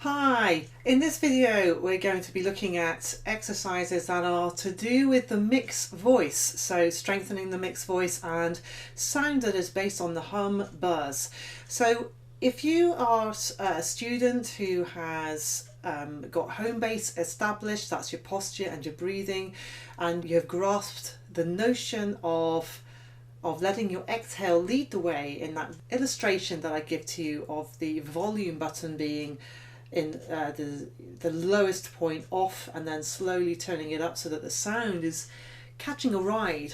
Hi, in this video we're going to be looking at exercises that are to do with the mixed voice, so strengthening the mixed voice and sound that is based on the hum buzz. So if you are a student who has got home base established, that's your posture and your breathing, and you have grasped the notion of letting your exhale lead the way in that illustration that I give to you of the volume button being in the lowest point off and then slowly turning it up so that the sound is catching a ride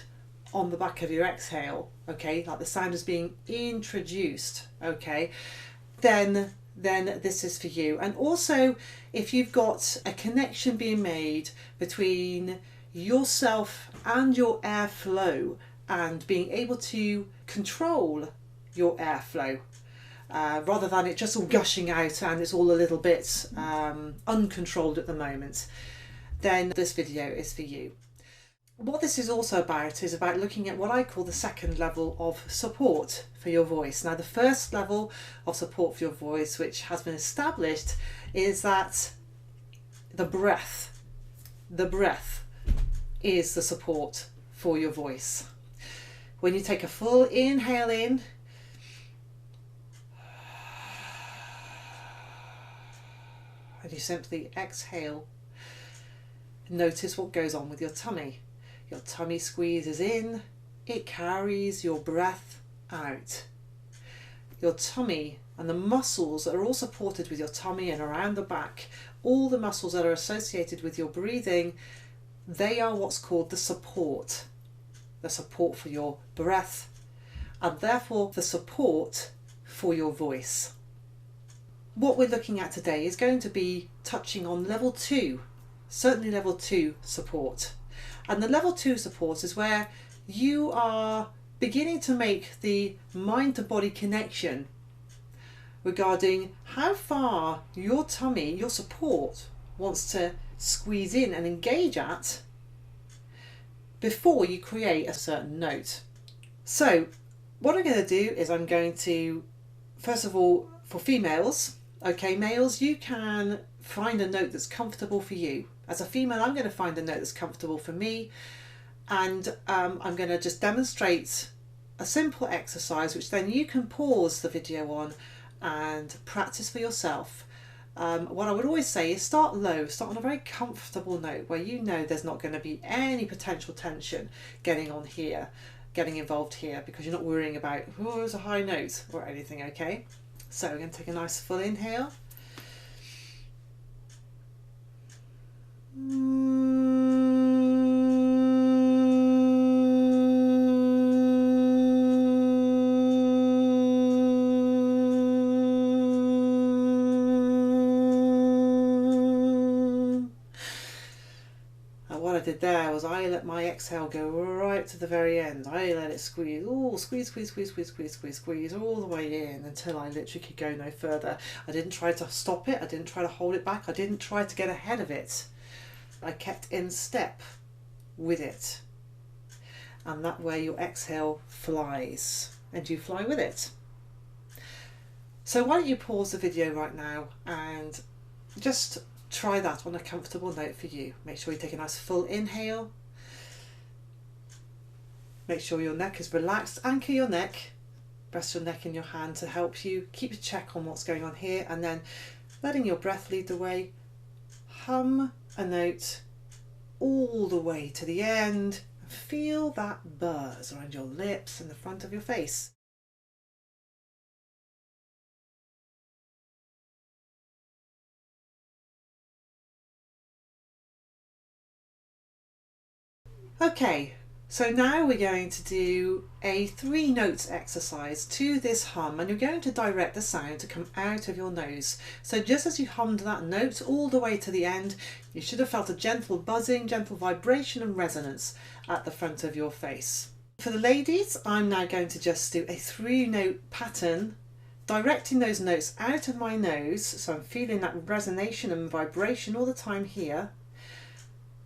on the back of your exhale, okay, like the sound is being introduced, okay, then this is for you. And also, if you've got a connection being made between yourself and your airflow and being able to control your airflow, rather than it just all gushing out and it's all a little bit uncontrolled at the moment, then this video is for you. What this is also about is about looking at what I call the second level of support for your voice. Now, the first level of support for your voice, which has been established, is that the breath is the support for your voice. When you take a full inhale in, and you simply exhale, notice what goes on with your tummy. Your tummy squeezes in, it carries your breath out. Your tummy and the muscles that are all supported with your tummy and around the back, all the muscles that are associated with your breathing, they are what's called the support for your breath, and therefore the support for your voice. What we're looking at today is going to be touching on level 2, certainly level 2 support. And the level 2 support is where you are beginning to make the mind to body connection regarding how far your tummy, your support, wants to squeeze in and engage at before you create a certain note. So what I'm going to do is I'm going to, first of all, for females, okay, males, you can find a note that's comfortable for you. As a female, I'm going to find a note that's comfortable for me, and I'm going to just demonstrate a simple exercise which then you can pause the video on and practice for yourself. What I would always say is start low, start on a very comfortable note where you know there's not going to be any potential tension getting involved here, because you're not worrying about, oh, it's a high note or anything, okay? So we're going to take a nice full inhale. And what I did there was I let my exhale go right to the very end. I let it squeeze, squeeze all the way in until I literally could go no further. I didn't try to stop it, I didn't try to hold it back, I didn't try to get ahead of it. I kept in step with it. And that way your exhale flies and you fly with it. So why don't you pause the video right now and just try that on a comfortable note for you. Make sure you take a nice full inhale. Make sure your neck is relaxed. Anchor your neck. Rest your neck in your hand to help you keep a check on what's going on here, and then letting your breath lead the way. Hum a note all the way to the end. Feel that buzz around your lips and the front of your face. Okay, so now we're going to do a 3 notes exercise to this hum, and you're going to direct the sound to come out of your nose. So just as you hummed that note all the way to the end, you should have felt a gentle buzzing, gentle vibration and resonance at the front of your face. For the ladies, I'm now going to just do a 3 note pattern, directing those notes out of my nose, so I'm feeling that resonation and vibration all the time here.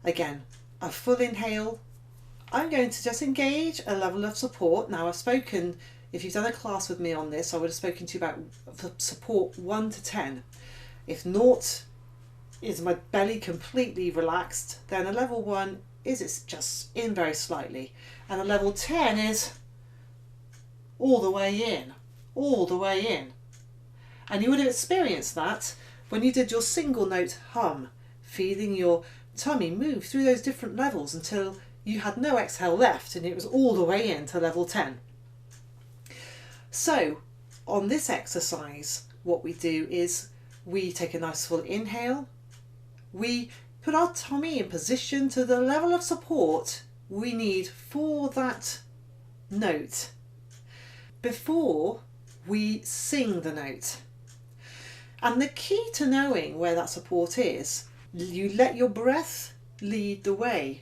Again, a full inhale. I'm going to just engage a level of support. Now, I've spoken, if you've done a class with me on this, I would have spoken to you about support 1 to 10. If naught is my belly completely relaxed, then a level 1 is it's just in very slightly. And a level 10 is all the way in, all the way in. And you would have experienced that when you did your single note hum, feeling your tummy move through those different levels until you had no exhale left and it was all the way into level 10. So on this exercise, what we do is we take a nice full inhale. We put our tummy in position to the level of support we need for that note before we sing the note. And the key to knowing where that support is, you let your breath lead the way.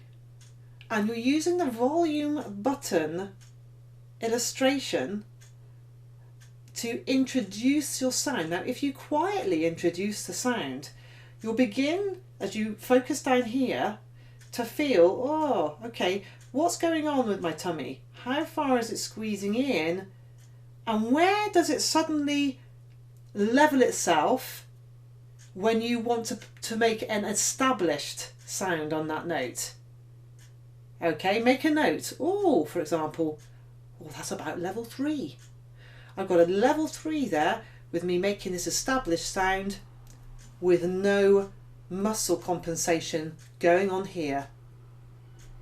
And you're using the volume button illustration to introduce your sound. Now, if you quietly introduce the sound, you'll begin, as you focus down here, to feel, oh, okay, what's going on with my tummy? How far is it squeezing in? And where does it suddenly level itself when you want to make an established sound on that note? Okay, make a note. Oh, for example, that's about level 3. I've got a level 3 there with me making this established sound with no muscle compensation going on here.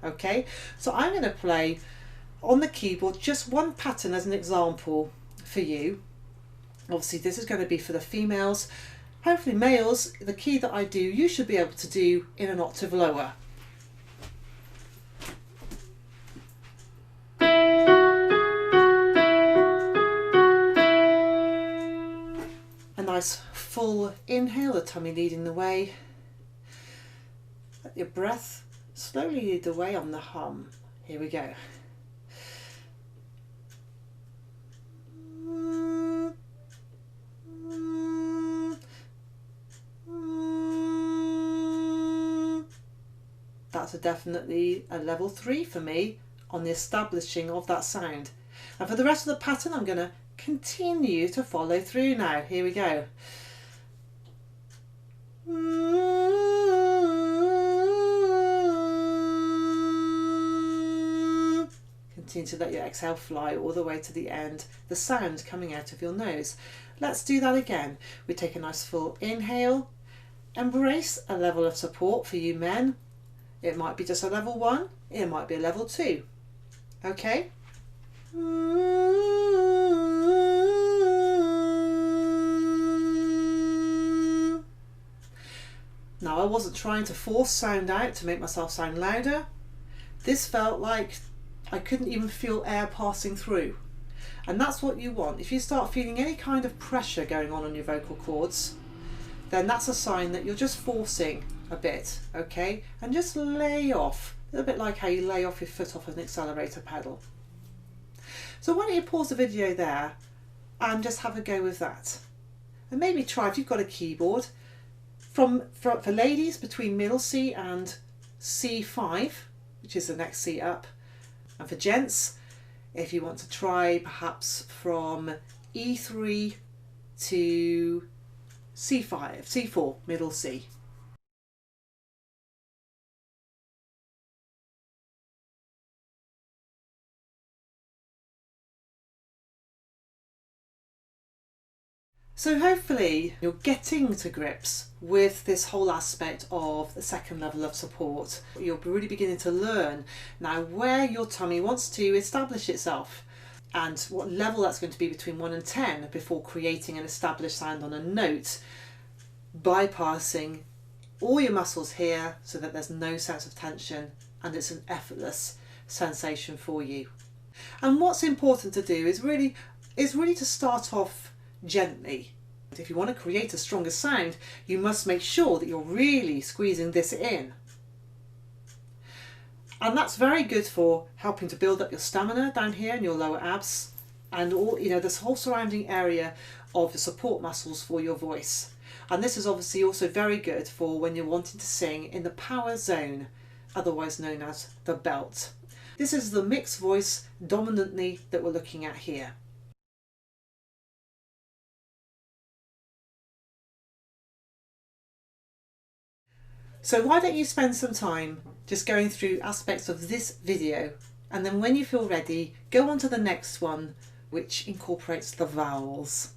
Okay, so I'm going to play on the keyboard just one pattern as an example for you. Obviously this is going to be for the females. Hopefully males, the key that I do, you should be able to do in an octave lower. A nice full inhale, the tummy leading the way. Let your breath slowly lead the way on the hum. Here we go. That's definitely a level 3 for me on the establishing of that sound. And for the rest of the pattern, I'm going to continue to follow through now. Here we go. Continue to let your exhale fly all the way to the end, the sound coming out of your nose. Let's do that again. We take a nice full inhale, embrace a level of support for you men. It might be just a level 1, it might be a level 2. Okay? Now, I wasn't trying to force sound out to make myself sound louder. This felt like I couldn't even feel air passing through. And that's what you want. If you start feeling any kind of pressure going on your vocal cords, then that's a sign that you're just forcing a bit, okay? And just lay off, a little bit like how you lay off your foot off an accelerator pedal. So why don't you pause the video there and just have a go with that. And maybe try, if you've got a keyboard, for ladies between middle C and C5, which is the next C up. And for gents, if you want to try perhaps from E3 to C5, C4, middle C. So hopefully you're getting to grips with this whole aspect of the second level of support. You're really beginning to learn now where your tummy wants to establish itself and what level that's going to be between 1 and 10 before creating an established sound on a note, bypassing all your muscles here so that there's no sense of tension and it's an effortless sensation for you. And what's important to do is really to start off gently. If you want to create a stronger sound, you must make sure that you're really squeezing this in. And that's very good for helping to build up your stamina down here in your lower abs and all, this whole surrounding area of the support muscles for your voice. And this is obviously also very good for when you're wanting to sing in the power zone, otherwise known as the belt. This is the mixed voice dominantly that we're looking at here. So why don't you spend some time just going through aspects of this video, and then when you feel ready, go on to the next one, which incorporates the vowels.